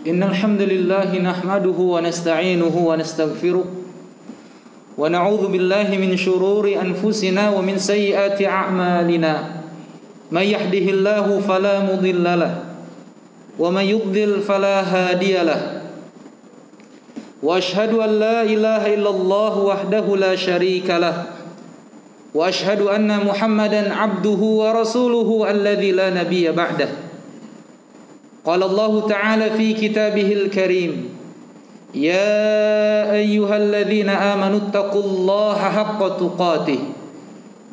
Innal hamdalillah nahmaduhu wa nasta'inuhu wa nastaghfiruh wa na'udzu billahi min shururi anfusina wa min sayyiati a'malina. May yahdihillahu fala mudilla lahu wa may yudlil fala hadiya lahu. Wa ashhadu an la ilaha illallah wahdahu la syarika lahu wa ashhadu anna Muhammadan 'abduhu wa rasuluhu alladzi la nabiyya ba'dahu. Qala Allah Ta'ala fi kitabihil karim, ya ayyuhalladzina amanu taqullaha haqqa tuqatih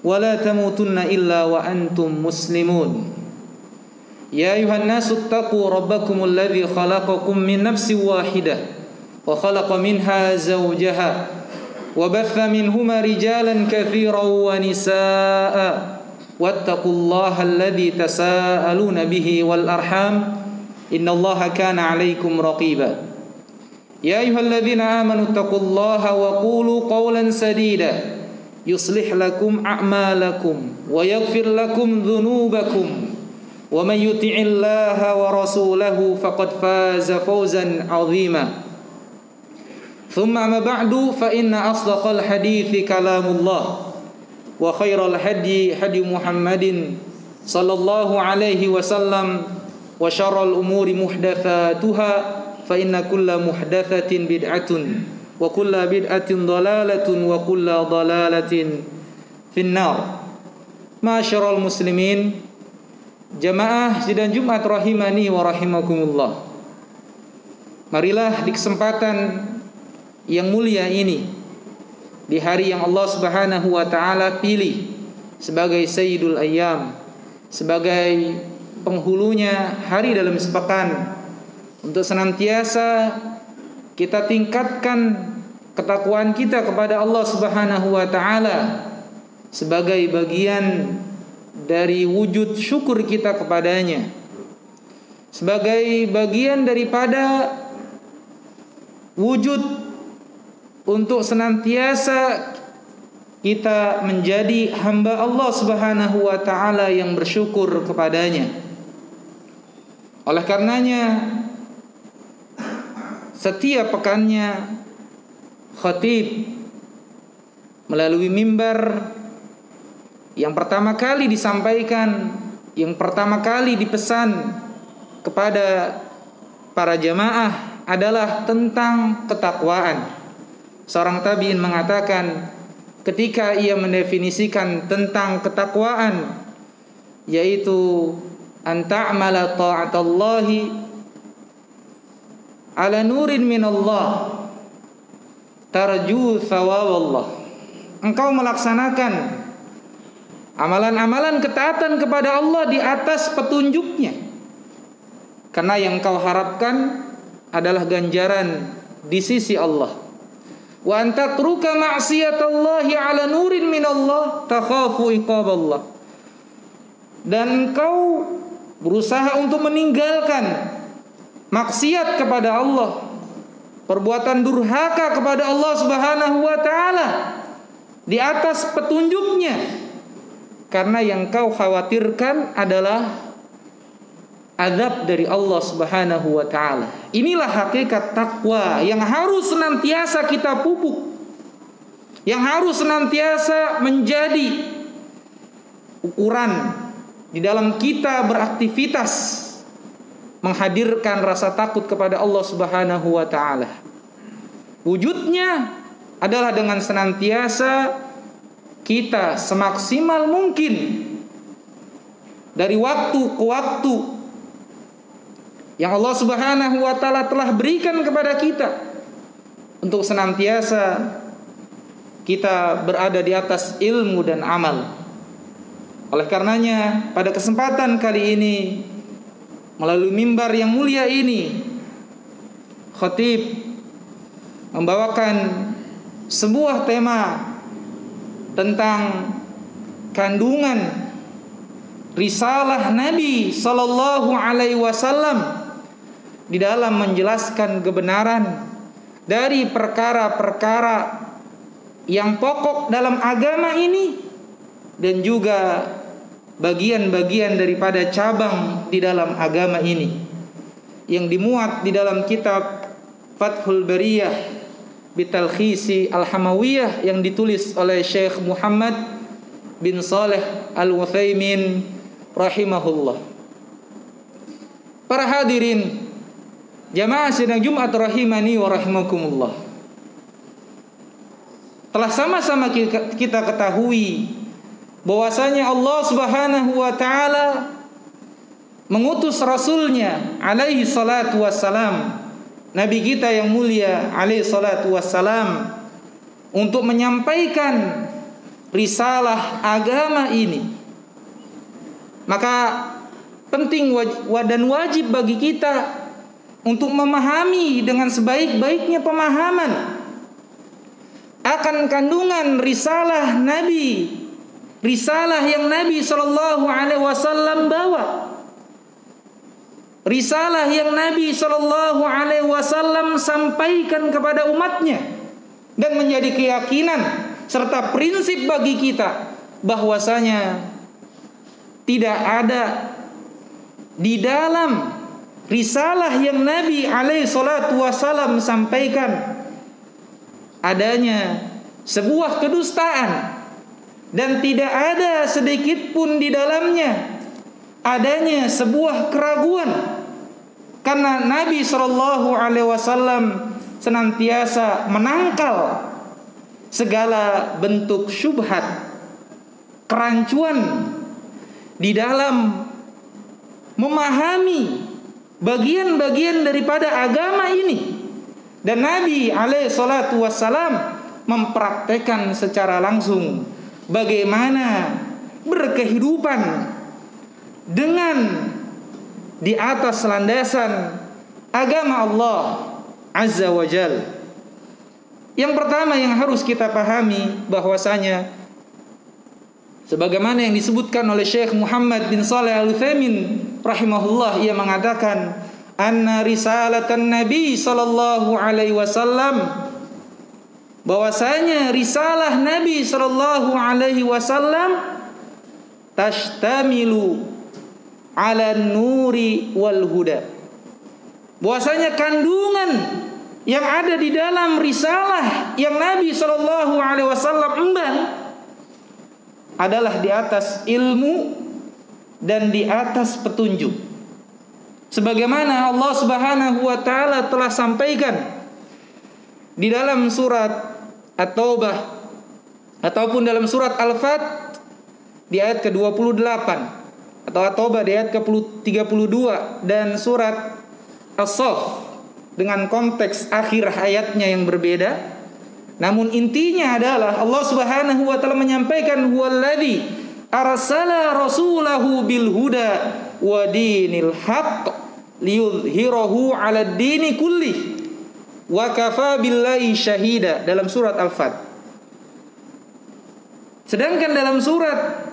wa la tamutunna illa wa antum muslimun. Ya ayyuhan nasu taqu rabbakumul ladzi khalaqakum min nafsin wahidah wa khalaqa minha zawjaha wa batha minhuma rijalan katsiran wa nisaa'a wattaqullaha alladzi tasaaluna bihi wal arham innallaha kana 'alaikum raqiba. Ya ayyuhalladzina amanu taqullaha wa qulu qawlan sadida yuslih lakum a'malakum wa yaghfir lakum dhunubakum wa may yuti'illaha wa rasulahu faqad faza fawzan 'azima. Thumma amma ba'du fa inna asdaqal hadithi kalamullah wa khairal hadi hadi Muhammadin sallallahu alaihi wasallam wa syarrul umuri muhdatsatuha fa inna kulla muhdatsatin bid'atun wa kulla bid'atin dhalalatun wa kulla dhalalatin finnar. Ma'asyiral muslimin, jamaah sidang Jumat rahimani wa rahimakumullah. Marilah di kesempatan yang mulia ini, di hari yang Allah Subhanahu wa taala pilih sebagai sayyidul ayyam, sebagai penghulunya hari dalam sepekan, untuk senantiasa kita tingkatkan ketakwaan kita kepada Allah Subhanahu wa taala sebagai bagian dari wujud syukur kita kepadanya, sebagai bagian daripada wujud untuk senantiasa kita menjadi hamba Allah Subhanahu wa taala yang bersyukur kepadanya. Oleh karenanya, setiap pekannya khatib melalui mimbar yang pertama kali disampaikan, yang pertama kali dipesan kepada para jamaah adalah tentang ketakwaan. Seorang tabi'in mengatakan ketika ia mendefinisikan tentang ketakwaan, yaitu an ta'mala ta'atallahi ala nurin minallah tarju thawaballah. Engkau melaksanakan amalan-amalan ketaatan kepada Allah di atas petunjuknya, karena yang kau harapkan adalah ganjaran di sisi Allah. Wa antatruka ma'siyatallahi ala nurin minallah takhafu iqaballah. Dan engkau berusaha untuk meninggalkan maksiat kepada Allah, perbuatan durhaka kepada Allah Subhanahu wa taala di atas petunjuknya, karena yang kau khawatirkan adalah azab dari Allah Subhanahu wa taala. Inilah hakikat takwa yang harus senantiasa kita pupuk, yang harus senantiasa menjadi ukuran di dalam kita beraktivitas, menghadirkan rasa takut kepada Allah Subhanahu wa taala. Wujudnya adalah dengan senantiasa kita semaksimal mungkin dari waktu ke waktu yang Allah Subhanahu wa taala telah berikan kepada kita, untuk senantiasa kita berada di atas ilmu dan amal. Oleh karenanya, pada kesempatan kali ini, melalui mimbar yang mulia ini, khatib membawakan sebuah tema tentang kandungan risalah Nabi sallallahu alaihi wasallam di dalam menjelaskan kebenaran dari perkara-perkara yang pokok dalam agama ini, dan juga bagian-bagian daripada cabang di dalam agama ini. yang dimuat di dalam kitab Fathul Bariyah bitalkhisi Al-Hamawiyah yang ditulis oleh Syekh Muhammad bin Shalih Al-Utsaimin rahimahullah. Para hadirin jamaah sidang Jumat rahimani wa rahimakumullah. Telah sama-sama kita ketahui bahwasanya Allah Subhanahu wa taala mengutus rasulnya alaihi salatu wassalam, nabi kita yang mulia alaihi salatu wassalam, untuk menyampaikan risalah agama ini. Maka penting dan wajib bagi kita untuk memahami dengan sebaik-baiknya pemahaman akan kandungan risalah Nabi, risalah yang Nabi sallallahu alaihi wasallam bawa. Risalah yang Nabi sallallahu alaihi wasallam sampaikan kepada umatnya, dan menjadi keyakinan serta prinsip bagi kita bahwasanya tidak ada di dalam risalah yang Nabi alaihi salatu wasallam sampaikan adanya sebuah kedustaan, dan tidak ada sedikit pun di dalamnya adanya sebuah keraguan, karena Nabi sallallahu alaihi wasallam senantiasa menangkal segala bentuk syubhat, kerancuan di dalam memahami bagian-bagian daripada agama ini. Dan Nabi alaihi salatu wassalam mempraktekkan secara langsung bagaimana berkehidupan dengan di atas landasan agama Allah Azza wa Jal. Yang pertama yang harus kita pahami bahwasanya sebagaimana yang disebutkan oleh Syekh Muhammad bin Shalih Al-Utsaimin rahimahullah, ia mengatakan anna risalatan Nabi sallallahu alaihi wasallam, bahwasanya risalah Nabi sallallahu alaihi wasallam tashtamilu ala nuri wal huda, bahwasanya kandungan yang ada di dalam risalah yang Nabi sallallahu alaihi wasallam emban adalah di atas ilmu dan di atas petunjuk, sebagaimana Allah Subhanahu wa taala telah sampaikan di dalam surat At-Taubah ataupun dalam surat Al-Fat di ayat ke-28, atau At-Taubah di ayat ke-32, dan surat As-Saff dengan konteks akhir ayatnya yang berbeda. Namun intinya adalah Allah Subhanahu wa taala menyampaikan huwallazi arsala rasulahu bil huda wa dinil haqq liyudhhirahu 'alad dini kullih wa kafa billahi syahida dalam surat Al-Fat. Sedangkan dalam surat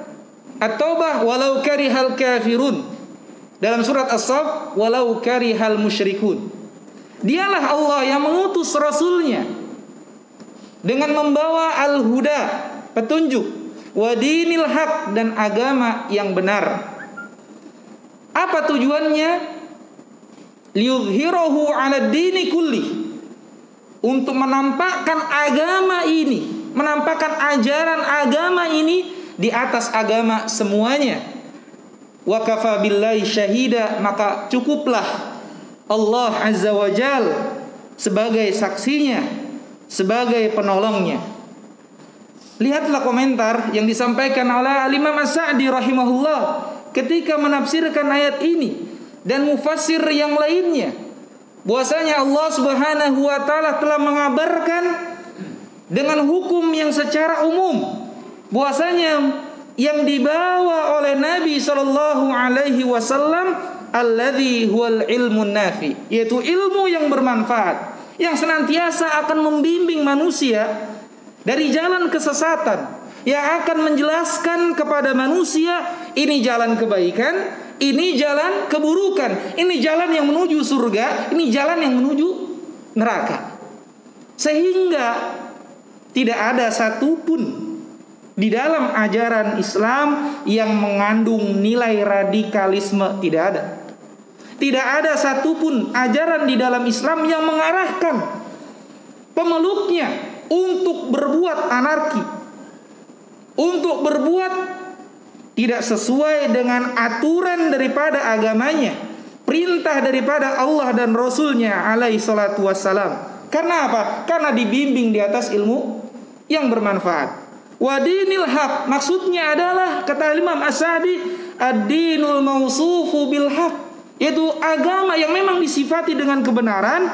At-Taubah walau karihal kafirun, dalam surat As-Saff walau karihal musyrikun. Dialah Allah yang mengutus rasulnya dengan membawa al-huda, petunjuk, wa dinil haq, dan agama yang benar. Apa tujuannya? Liyudhhirahu 'ala dini kulli, untuk menampakkan agama ini, menampakkan ajaran agama ini di atas agama semuanya. Wa kafa billahi syahida, maka cukuplah Allah Azza wa Jal sebagai saksinya, sebagai penolongnya. Lihatlah komentar yang disampaikan oleh Imam As-Sa'di rahimahullah ketika menafsirkan ayat ini dan mufassir yang lainnya, bahwasanya Allah Subhanahu wa taala telah mengabarkan dengan hukum yang secara umum, bahwasanya yang dibawa oleh Nabi sallallahu alaihi wasallam alladzi huwal ilmun nafi, yaitu ilmu yang bermanfaat yang senantiasa akan membimbing manusia dari jalan kesesatan, yang akan menjelaskan kepada manusia ini jalan kebaikan, ini jalan keburukan, ini jalan yang menuju surga, ini jalan yang menuju neraka. Sehingga tidak ada satupun di dalam ajaran Islam yang mengandung nilai radikalisme, tidak ada. Tidak ada satupun ajaran di dalam Islam yang mengarahkan pemeluknya untuk berbuat anarki, untuk berbuat tidak sesuai dengan aturan daripada agamanya, perintah daripada Allah dan Rasulnya alaihi salatu wassalam. Karena apa? Karena dibimbing di atas ilmu yang bermanfaat. Wadinil haq, maksudnya adalah kata Imam As-Sa'di, ad-dinul mausufu bil haq, yaitu agama yang memang disifati dengan kebenaran.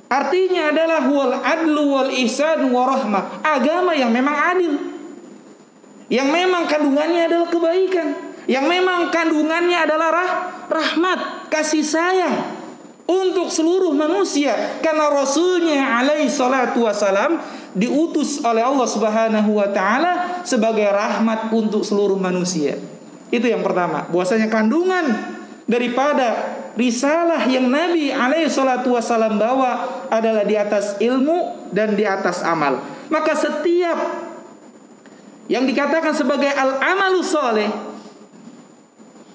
Artinya adalah huwal adlu wal ihsan wa rahmah, agama yang memang adil, yang memang kandungannya adalah kebaikan, yang memang kandungannya adalah rahmat, kasih sayang untuk seluruh manusia. Karena Rasulnya alaihi salatu wassalam diutus oleh Allah subhanahu wa ta'ala sebagai rahmat untuk seluruh manusia. Itu yang pertama, bahwasanya kandungan daripada risalah yang Nabi alaihi salatu wassalam bawa adalah di atas ilmu dan di atas amal. Maka setiap yang dikatakan sebagai al-amalu soleh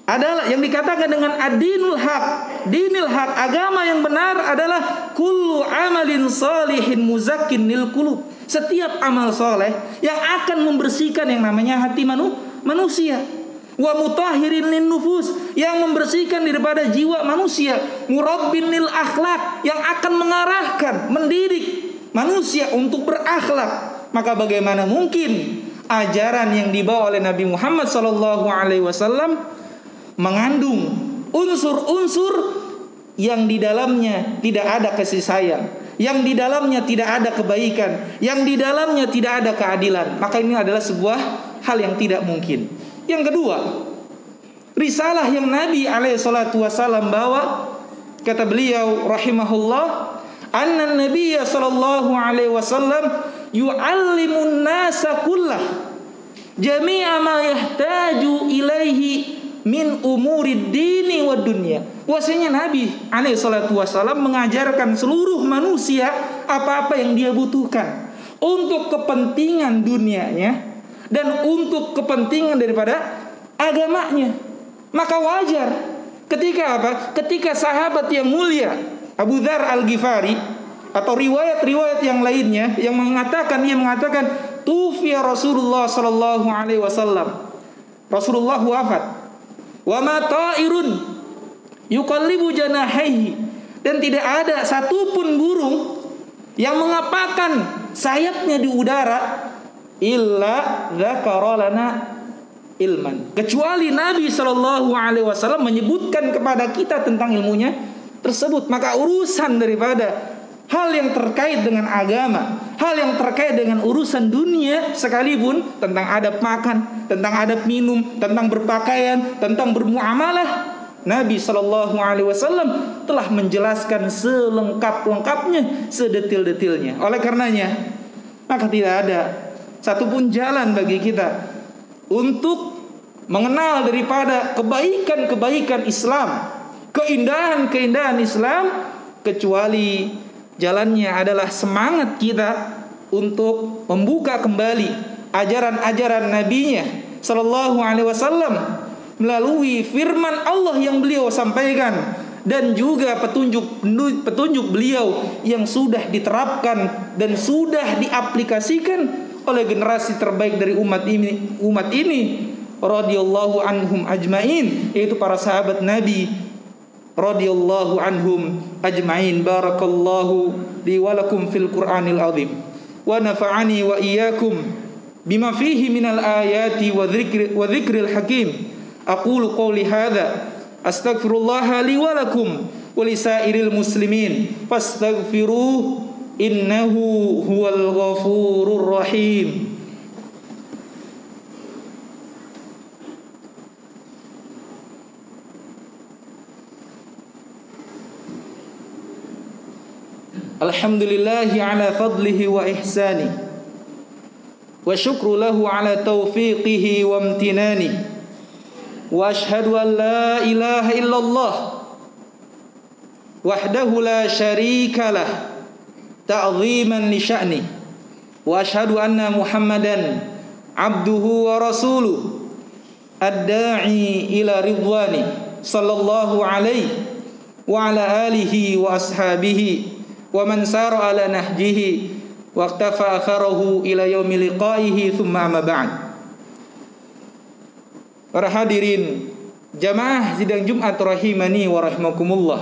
adalah yang dikatakan dengan ad-dinul haq, dinil haq, agama yang benar adalah kullu amalin salihin muzakkin lil qulub, setiap amal soleh yang akan membersihkan yang namanya hati manusia, wa mutahhirin lin nufus, yang membersihkan daripada jiwa manusia, murabbin lil akhlak, yang akan mengarahkan, mendidik manusia untuk berakhlak. Maka bagaimana mungkin ajaran yang dibawa oleh Nabi Muhammad SAW mengandung unsur-unsur yang di dalamnya tidak ada kasih sayang, yang di dalamnya tidak ada kebaikan, yang di dalamnya tidak ada keadilan? Maka ini adalah sebuah hal yang tidak mungkin. Yang kedua, risalah yang Nabi alaihi salatu wasallam bawa, kata beliau rahimahullah, anna nabiyya sallallahu alaihi wasallam yu'allimun nasa kullah jami'a ma yahtaju ilaihi min umurid dini wa dunya. Bahwasanya Nabi alaihi salatu wasallam mengajarkan seluruh manusia apa-apa yang dia butuhkan untuk kepentingan dunianya dan untuk kepentingan daripada agamanya. Maka wajar ketika apa? Ketika sahabat yang mulia Abu Dzar Al-Ghifari atau riwayat-riwayat yang lainnya yang mengatakan, ia mengatakan tufiya Rasulullah sallallahu alaihi wasallam, Rasulullah wafat, wa ma ta'irun yuqallibu janahihi, dan tidak ada satupun burung yang mengepakkan sayapnya di udara illa dzakara lana ilman, kecuali Nabi sallallahu alaihi wasallam menyebutkan kepada kita tentang ilmunya tersebut. Maka urusan daripada hal yang terkait dengan agama, hal yang terkait dengan urusan dunia sekalipun, tentang adab makan, tentang adab minum, tentang berpakaian, tentang bermuamalah, Nabi sallallahu alaihi wasallam telah menjelaskan selengkap-lengkapnya, sedetil-detilnya. Oleh karenanya, maka tidak ada satupun jalan bagi kita untuk mengenal daripada kebaikan-kebaikan Islam, keindahan-keindahan Islam, kecuali jalannya adalah semangat kita untuk membuka kembali ajaran-ajaran Nabi-Nya sallallahu alaihi wasallam melalui firman Allah yang beliau sampaikan, dan juga petunjuk beliau yang sudah diterapkan dan sudah diaplikasikan oleh generasi terbaik dari umat ini radhiyallahu anhum ajmain, yaitu para sahabat Nabi radhiyallahu anhum ajmain. Barakallahu li wa lakum fil Qur'anil azim wa nafa'ani wa iyyakum bima fihi minal ayati wa dzikril hakim. Aqulu qawli hadza astaghfirullah li wa lakum wa lisairil muslimin fastaghfiruh innahu huwal ghafurur rahim. Alhamdulillahi ala fadlihi wa ihsani wa syukru lahu ala taufiqihi wa amtinani, wa ashhadu an la ilaha illallah wahdahu la syarika lah ta'ziman li sya'ni, wa ashhadu anna Muhammadan abduhu wa rasuluh ad-da'i ila ridwani sallallahu alaihi wa ala alihi wa ashabihi wa man sara ala nahjihi wa iqtafa atharahu ila yaumi liqaihi thumma amma ba'd. Para hadirin jamaah sidang Jumat rahimani wa rahimakumullah.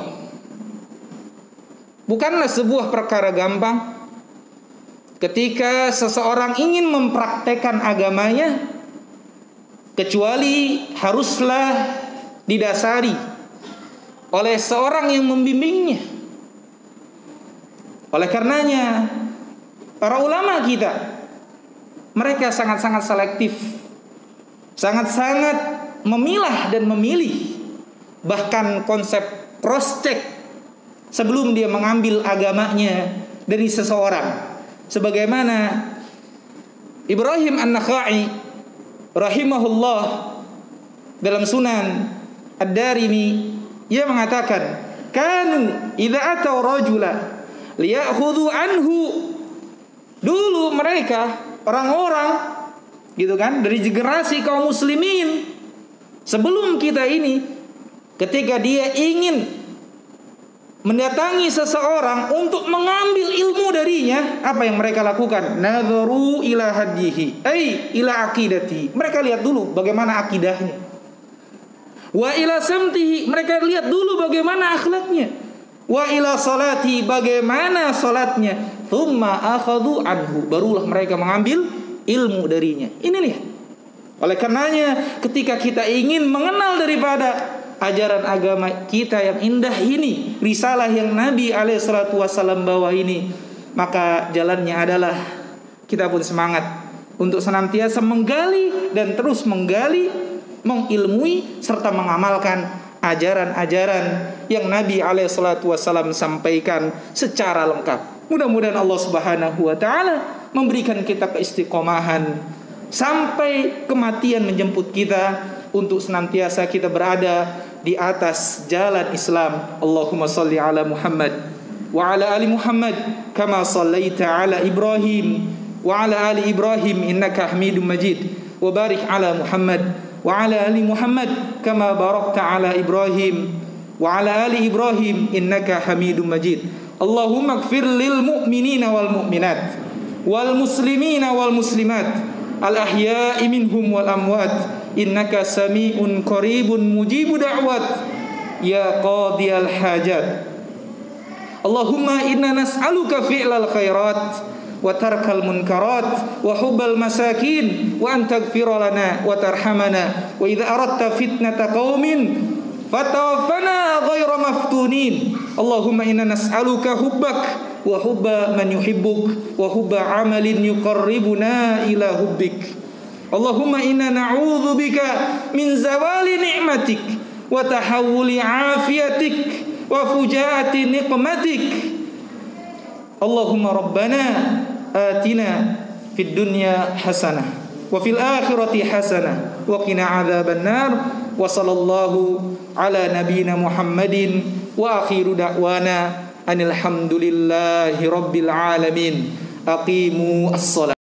Bukanlah sebuah perkara gampang ketika seseorang ingin mempraktekkan agamanya, kecuali haruslah didasari oleh seorang yang membimbingnya. Oleh karenanya para ulama kita, mereka sangat-sangat selektif, sangat-sangat memilah dan memilih, bahkan konsep cross check sebelum dia mengambil agamanya dari seseorang. Sebagaimana Ibrahim An-Nakhai rahimahullah dalam Sunan Ad-Darimi, ia mengatakan, kanu idza atau rajula liya'khudhu anhu. Dulu mereka orang-orang gitu kan, dari generasi kaum muslimin sebelum kita ini, ketika dia ingin mendatangi seseorang untuk mengambil ilmu darinya, apa yang mereka lakukan? Nadharu ila hadihi, ay ila aqidati. Mereka lihat dulu bagaimana akidahnya. Wa ila samtihi, mereka lihat dulu bagaimana akhlaknya. Wa ila salati, bagaimana salatnya. Thumma akhadhu anhu, barulah mereka mengambil ilmu darinya. Ini lihat. Oleh karenanya ketika kita ingin mengenal daripada ajaran agama kita yang indah ini, risalah yang Nabi SAW bawa ini, maka jalannya adalah kita pun semangat untuk senantiasa menggali dan terus menggali, mengilmui serta mengamalkan ajaran-ajaran yang Nabi SAW sampaikan secara lengkap. Mudah-mudahan Allah Subhanahu wa taala memberikan kita keistiqomahan sampai kematian menjemput kita, untuk senantiasa kita berada di atas jalan Islam. Allahumma salli ala Muhammad wa ala ali Muhammad kama sallaita ala Ibrahim wa ala ali Ibrahim innaka Hamidum Majid, wa barik ala Muhammad wa ala ali Muhammad kama barakta ala Ibrahim wa ala ali Ibrahim innaka Hamidum Majid. Allahumma ighfir lil mu'minina wal mu'minat wal muslimina wal muslimat al ahya'i minhum wal amwat innaka sami'un qaribun mujibu da'wat ya qadiyal hajat. Allahumma inna nas'aluka fi'lal khairat wa tarkal munkarat wa hubbal masakin wa an taghfira lana wa tarhamana wa idza aradta fitnata qaumin fatawaffana ghayra maftunin. Allahumma inna nas'aluka hubbak wa hubba man yuhibbuk wa hubba amalin yuqarribuna ila hubbik. Allahumma inna na'udzu bika min zawali ni'matik wa tahawuli afiyatik wa fujaati niqmatik. Allahumma rabbana atina fid dunya hasanah wa fil akhirati hasanah wa qina adzaban nar. Wa sallallahu ala nabiyyina Muhammadin wa akhiru da'wana anil hamdulillahi rabbil alamin. Aqimu as-shalah.